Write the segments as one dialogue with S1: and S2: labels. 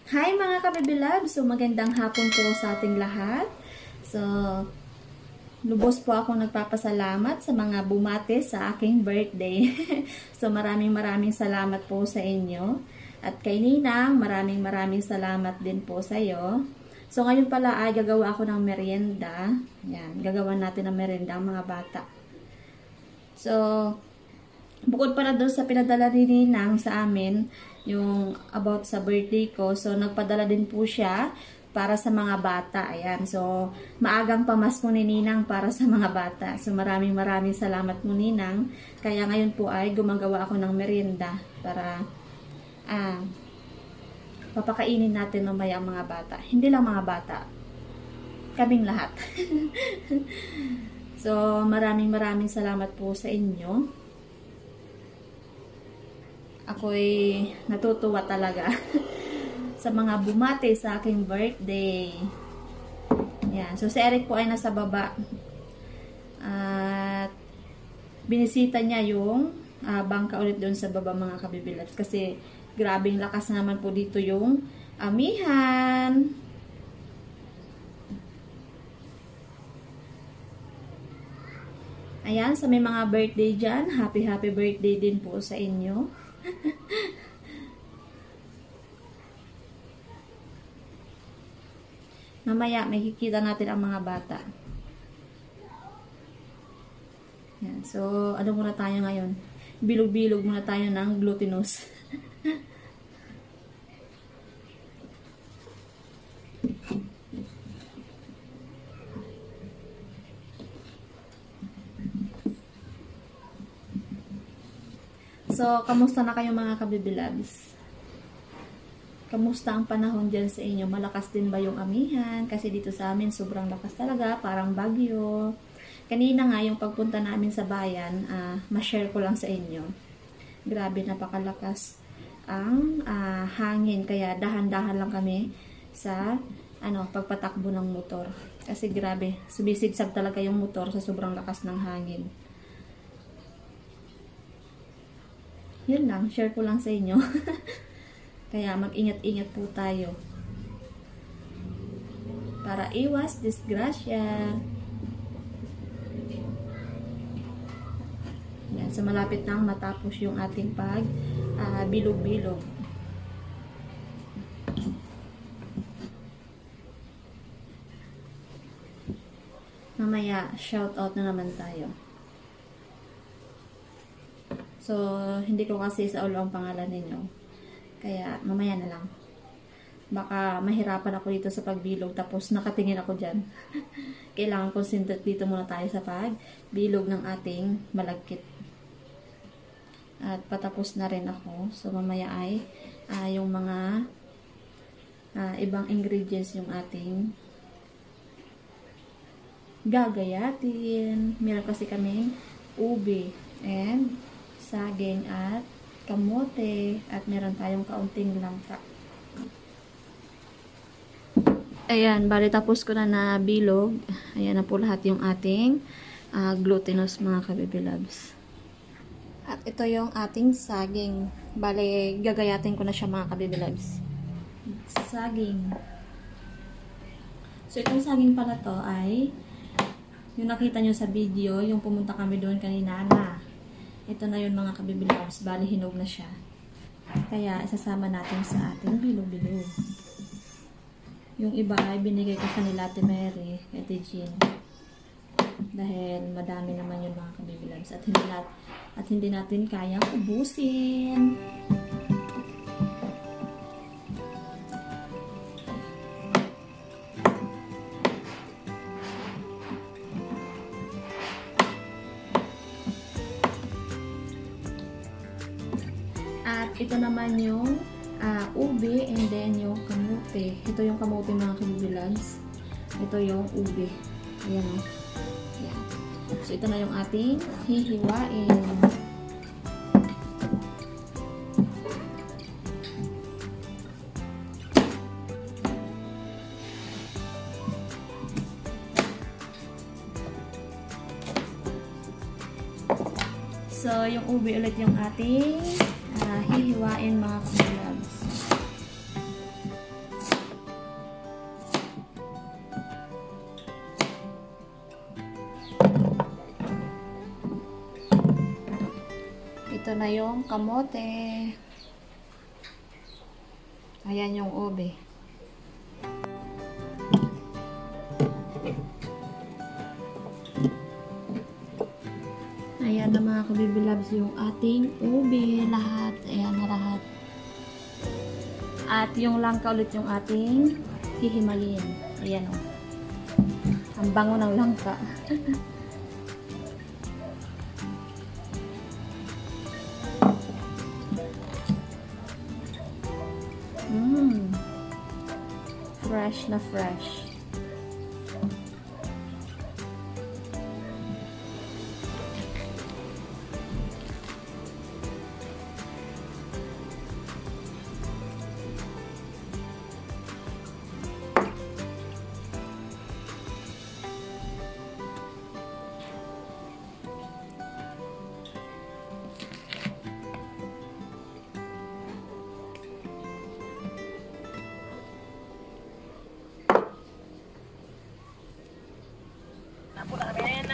S1: Hi mga kabibilab! So magandang hapon po sa ating lahat. So lubos po ako nagpapasalamat sa mga bumati sa aking birthday. So maraming salamat po sa inyo. At kay Ninang, maraming salamat din po sa iyo. So ngayon pala ay gagawa ako ng merienda. Yan, gagawa natin ng merienda ang mga bata. So bukod pala doon sa pinadala ni Ninang sa amin, yung about sa birthday ko. So, nagpadala din po siya para sa mga bata. Ayan. So, maagang pamasko ni Ninang para sa mga bata. So, maraming salamat mo, Ninang. Kaya ngayon po ay gumagawa ako ng merienda para papakainin natin mamaya ang mga bata. Hindi lang mga bata. Kaming lahat. So, maraming salamat po sa inyo. Ako'y natutuwa talaga sa mga bumati sa aking birthday. Yan. So, si Eric po ay nasa baba. At binisita niya yung bangka ulit doon sa baba mga kabibilabs. Kasi grabing lakas naman po dito yung amihan. Ayan, sa may mga birthday dyan, happy birthday din po sa inyo. Mamaya, makikita natin ang mga bata. Yan. So, ano muna tayo ngayon? Bilog-bilog muna tayo ng glutinous. So, kamusta na kayo mga kabibilabs? Kamusta ang panahon dyan sa inyo? Malakas din ba yung amihan? Kasi dito sa amin, sobrang lakas talaga. Parang bagyo. Kanina nga, yung pagpunta namin sa bayan, ma-share ko lang sa inyo. Grabe, napakalakas ang hangin. Kaya dahan-dahan lang kami sa pagpatakbo ng motor. Kasi grabe, sumisigsag talaga yung motor sa sobrang lakas ng hangin. Yun lang, share ko lang sa inyo. Kaya mag-ingat-ingat po tayo. Para iwas disgrasya. Yan, so malapit nang matapos yung ating bilog-bilog. Mamaya, shout out na naman tayo. So, hindi ko kasi sa ulo ang pangalan ninyo. Kaya, mamaya na lang. Baka mahirapan ako dito sa pagbilog. Tapos, nakatingin ako dyan. Kailangan concentrate dito muna tayo sa pagbilog ng ating malagkit. At patapos na rin ako. So, mamaya ay yung mga ibang ingredients yung ating gagayatin. Meron kasi kaming ube and saging at kamote at meron tayong kaunting langka. Ayan, bali tapos ko na bilog. Ayan na po lahat yung ating glutinous mga kabibilabs. At ito yung ating saging. Bali, gagayatin ko na siya mga kabibilabs. Saging. So, itong saging pala to ay yung nakita nyo sa video, yung pumunta kami doon kanina na. Ito na yun mga kabibilabs. Bali, hinog na siya. Kaya, isasama natin sa ating bilog-bilog. Yung iba ay binigay ko kanila Ate Mary, Ate Jean. Dahil madami naman yun mga kabibilabs. At hindi natin kayang ubusin. At ito naman yung ube and then yung kamote. Ito yung kamote mga kabibilabs. Ito yung ube. Ayan o. Ayan. So ito na yung ating hihiwain. So, yung ube ulit yung ating hihiwain mga kabibilabs. ito na yung kamote. Ayan yung ube. Ayan na mga kabibilabs yung ating ube. Lahat. Ayan na lahat. At yung langka ulit yung ating hihimayin. Ayan o. Ang bango ng langka. Fresh na fresh.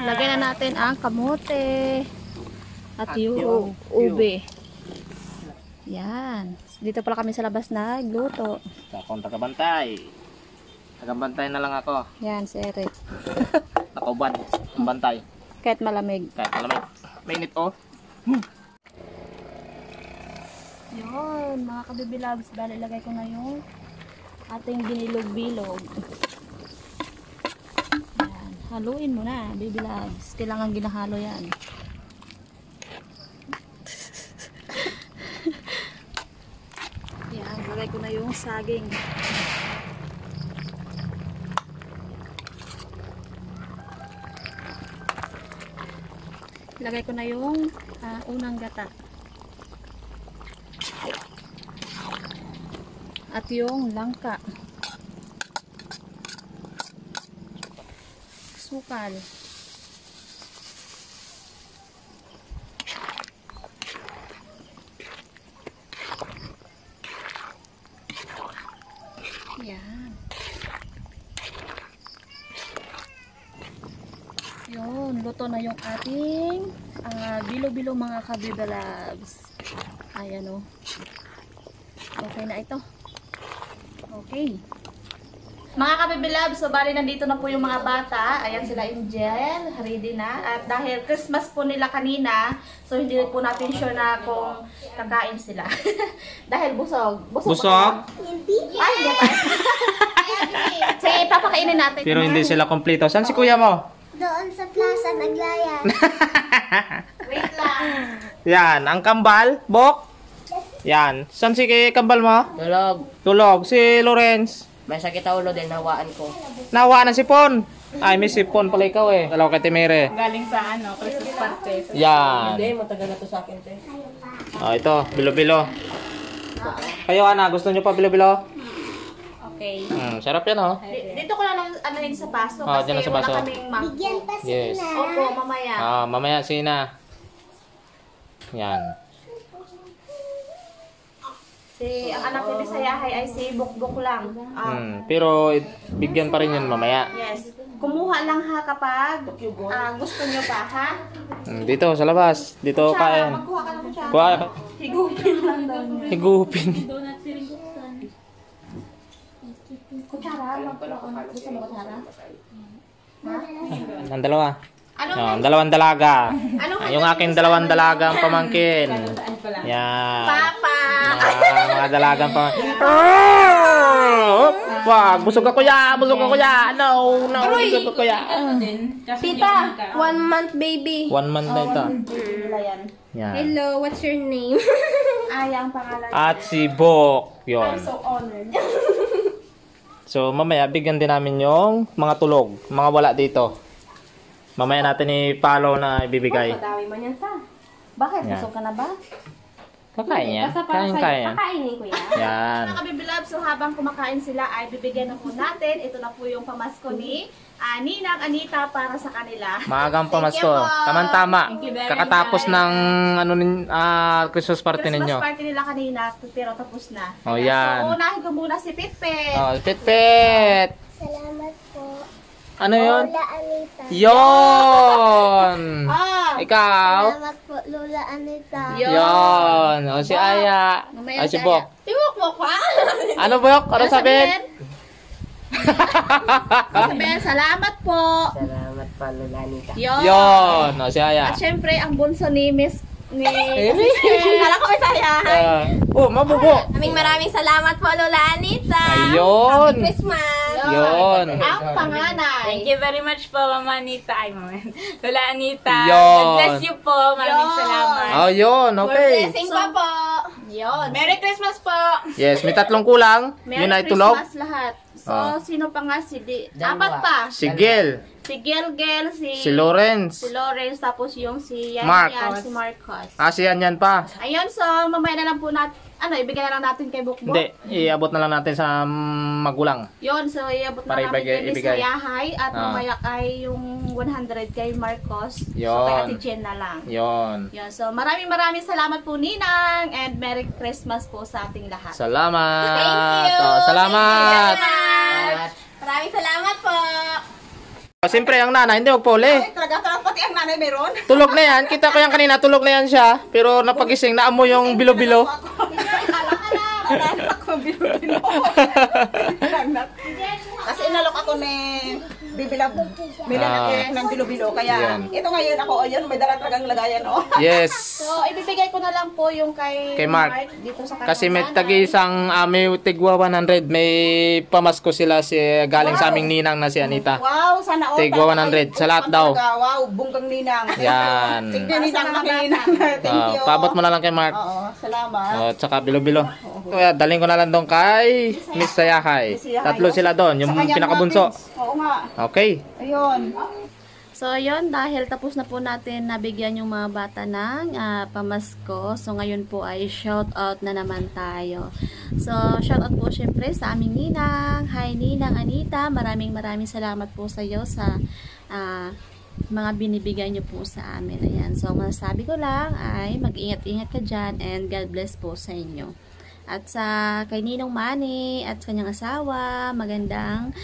S1: Lagyan na natin ang kamote at yung ube. Yan. Dito pala kami sa labas nagluto.
S2: Akong tagabantay. Tagabantay na lang ako.
S1: Yan, si Eric.
S2: Nakauban. Ang bantay.
S1: Kahit malamig.
S2: Kahit malamig. Mainit oh.
S1: Yun, mga kabibilabs. Bali, lagay ko na yung ating binilog-bilog. Haluin mo na, baby loves. Kailangan ginahalo yan. Yan, lagay ko na yung saging. Lagay ko na yung unang gata. At yung langka. Sukal. Yan. Yun, luto na yung ating bilo-bilo mga kabibalabs. Ayan o. Okay na ito. Okay. Mga kabibilab, so bali nandito na po yung mga bata. Ayan sila Angel, ready na. At dahil Christmas po nila kanina, so hindi po natin sure na kung kakain sila. Dahil busog.
S2: Busog?
S1: Ay, hindi pa. Sige, papakainin natin.
S2: Pero hindi sila kompleto. Saan si kuya mo?
S3: Doon sa plaza naglayan.
S1: Wait lang.
S2: Yan, ang kambal. Bok. Yan. Saan si kambal mo?
S4: Tulog.
S2: Tulog. Si Lawrence.
S4: May sakit ang ulo din, hawaan ko.
S2: Nawa na si Pon. Ay, may sipon pala ikaw eh. Dalawa kay Timere.
S5: Galing sa Christmas party.
S2: Yan.
S4: Hindi, matagal na to sa akin, te.
S2: Oh, ito, bilo-bilo. Kayo, Ana, gusto nyo pa bilo-bilo?
S1: Okay.
S2: Sarap yan, oh.
S1: Dito ko na lang anahin sa baso
S2: Oh,
S1: kasi
S2: dyan na sa baso.
S1: wala kaming mangkok.
S3: Bigyan pa
S2: Yes.
S3: sila.
S1: Opo, mamaya.
S2: Mamaya, Sina. Yan.
S1: Si ang anak ni Bisayahay ay si Bukbuk lang.
S2: Pero, bigyan pa rin yun mamaya.
S1: Yes. Kumuha lang ha kapag gusto nyo pa, ha?
S2: Dito, sa labas. Dito,
S1: Kutsara,
S2: kain.
S1: magkuha ka ng kutsara.
S2: Kuha.
S1: Higupin lang daw niya.
S2: Higupin.
S1: Kutsara, magkuha ka. Gusto mo kutsara?
S2: Ang dalawa.
S1: Ano?
S2: Ang dalawang dalaga.
S1: Ano
S2: Yung aking dalawang dalagang pamangkin. Yan.
S1: Papa!
S2: Mga dalagang pamangkin. Wag, busog ako ya! Busog ako ya! No! Busog ako ya!
S3: Tita, 1 month baby.
S2: 1 month na ito.
S1: Wala yan.
S2: Yan.
S3: Hello, what's your name?
S1: Ay, ang pangalan.
S2: At si Bok.
S1: I'm
S2: Yon.
S1: so honored.
S2: So, mamaya, bigyan din namin yung mga tulog. Mga wala dito. Mamaya natin i-follow na ibibigay.
S3: Padawi mo niyan sa.
S1: Bakit?
S2: Yan.
S1: Busog ka na ba?
S2: Kakain yan.
S3: Basta para
S2: Kain-kain.
S3: Kakainin ko yan.
S2: Yan.
S1: Mga kabibilab, so habang kumakain sila ay bibigyan na po natin. Ito na po yung pamasko ni Ninang Anita para sa kanila.
S2: Maagang pamasko. Tama-tama. Kakatapos ng Christmas party ninyo.
S1: Christmas party nila kanina, pero tapos na.
S2: Oh,
S1: Kaya,
S2: yan.
S1: So, unahin ko muna si Pitpit.
S2: Oh, Pit-pit.
S3: Salamat po.
S2: Ano yun?
S3: Lola Anita.
S2: Yon! Ikaw?
S3: Salamat po, Lola Anita.
S2: Yon! O si Aya. O si Bok.
S1: Tiwok mo pa.
S2: Ano Bok? Ano sabihin?
S1: Sabihin, salamat po.
S4: Salamat pa, Lola Anita.
S2: Yon! O si Aya.
S1: At syempre, ang bunso ni Miss ni Kala ko may saya.
S2: Mabubo.
S3: Maraming salamat po, Lola Anita.
S2: Ayun.
S3: Christmas.
S2: Yon.
S1: Ang panganay.
S5: Thank you very much po, Mama Anita. Ay, Mama. Lola Anita.
S2: Yun.
S5: God bless you po. Maraming salamat.
S2: Ayun, okay.
S3: Blessing pa po.
S1: Yun.
S5: Merry Christmas po.
S2: Yes, may tatlong kulang.
S1: Merry
S2: Yun ay tulog.
S1: Christmas lahat. So,
S2: Ah.
S1: sino pa nga si
S4: Dalawa.
S1: apat pa.
S2: Si Gil.
S1: Si Gel,
S2: Si Lawrence.
S1: si Lawrence, tapos yung si Yan,
S2: Marcos.
S1: si Marcos.
S2: Asian yan pa.
S1: Ayun, so mamaya na lang po natin, ibigay na lang natin kay Bukbok.
S2: Hindi, iabot na lang natin sa magulang.
S1: Yun, so iabot na
S2: Para
S1: namin kay Miss
S2: ibigay.
S1: Yahay at
S2: Ah.
S1: mamaya ay yung 100 kay Marcos. So
S2: Yun.
S1: kay Ate Jen na lang.
S2: Yon.
S1: Yun, so maraming salamat po Ninang and Merry Christmas po sa ating lahat.
S2: Salamat.
S3: Thank you.
S2: Salamat.
S3: Maraming salamat po.
S2: Siyempre, ang nanay, hindi magpuli.
S5: Talaga pati ang nanay meron.
S2: Tulog na yan. Kita ko yan kanina, tulog na yan siya. Pero napagising, naamoy yung bilo-bilo.
S5: Kasi inalok ako ni Bibilab. Bilang ng bilo-bilo. Kaya
S2: Yan.
S5: ito ngayon ako, ayun, may dala-talagang lagayan, oh.
S2: Yes.
S1: So ibibigay ko na lang po yung kay
S2: Mark.
S1: dito sa kanyang
S2: Kasi may
S1: nanay.
S2: tagi-isang may tigwa 100. May pamasko sila galing sa aming ninang na si Anita.
S5: Wow, sana all.
S2: Tigwa 100 sa lahat daw.
S5: Wow, bunggang ninang.
S2: Yan.
S5: Tignan ninang makininang. Thank you.
S2: Paabot mo na lang kay Mark.
S5: Oo, salamat.
S2: At saka bilo-bilo. Kaya daling ko na lang doon kay Miss Sayahay. Tatlo sila doon, yung
S5: Sa kanyang
S2: pinakabunso.
S5: mga kids. Oo nga.
S2: Okay.
S5: Ayun.
S1: So, yun, dahil tapos na po natin nabigyan yung mga bata ng pamasko. So, ngayon po ay shout out na naman tayo. So, shout out po syempre sa aming ninang. Hi, Ninang Anita. Maraming salamat po sa iyo sa mga binibigay niyo po sa amin. Ayan. So, masasabi ko lang ay mag-ingat-ingat ka dyan and God bless po sa inyo. At sa kay Ninong Manny at kanyang asawa, magandang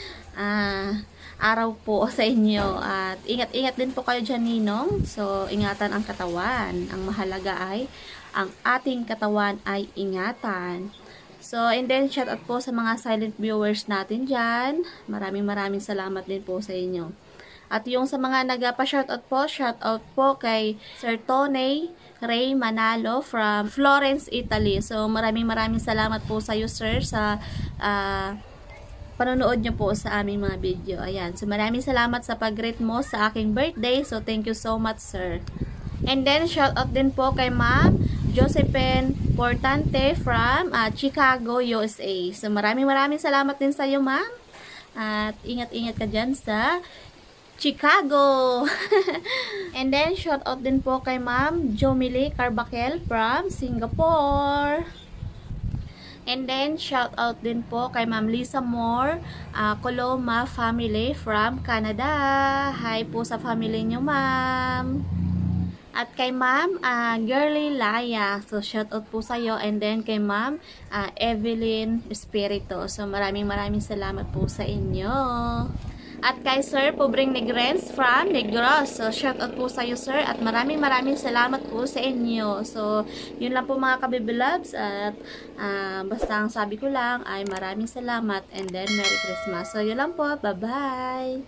S1: araw po sa inyo. At ingat-ingat din po kayo dyan, Ninong. So, ingatan ang katawan. Ang mahalaga ay ang ating katawan ay ingatan. So, and then, shout out po sa mga silent viewers natin dyan. Maraming salamat din po sa inyo. At yung sa mga nagpa-shoutout po kay Sir Tony Ray Manalo from Florence, Italy. So, maraming salamat po sa iyo, sir, sa panonood nyo po sa aming mga video. Ayan. So, maraming salamat sa pag-greet mo sa aking birthday. So, thank you so much, sir. And then, shoutout din po kay Ma'am Josephine Portante from Chicago, USA. So, maraming salamat din sa iyo, ma'am. At ingat-ingat ka dyan sa Chicago. And then, shout out din po kay Ma'am Jomili Carbaquel from Singapore. And then, shout out din po kay Ma'am Lisa Moore, Coloma family from Canada. Hi po sa family nyo, ma'am. At kay Ma'am Girly Laya. So, shout out po sa iyo. And then, kay Ma'am Evelyn Espirito. So, maraming salamat po sa inyo. At kay Sir Pobreng Negrens from Negros. So, shout out po sa iyo, sir. At maraming salamat po sa inyo. So, yun lang po mga kabibilabs. At basta ang sabi ko lang ay maraming salamat. And then, Merry Christmas. So, yun lang po. Bye-bye!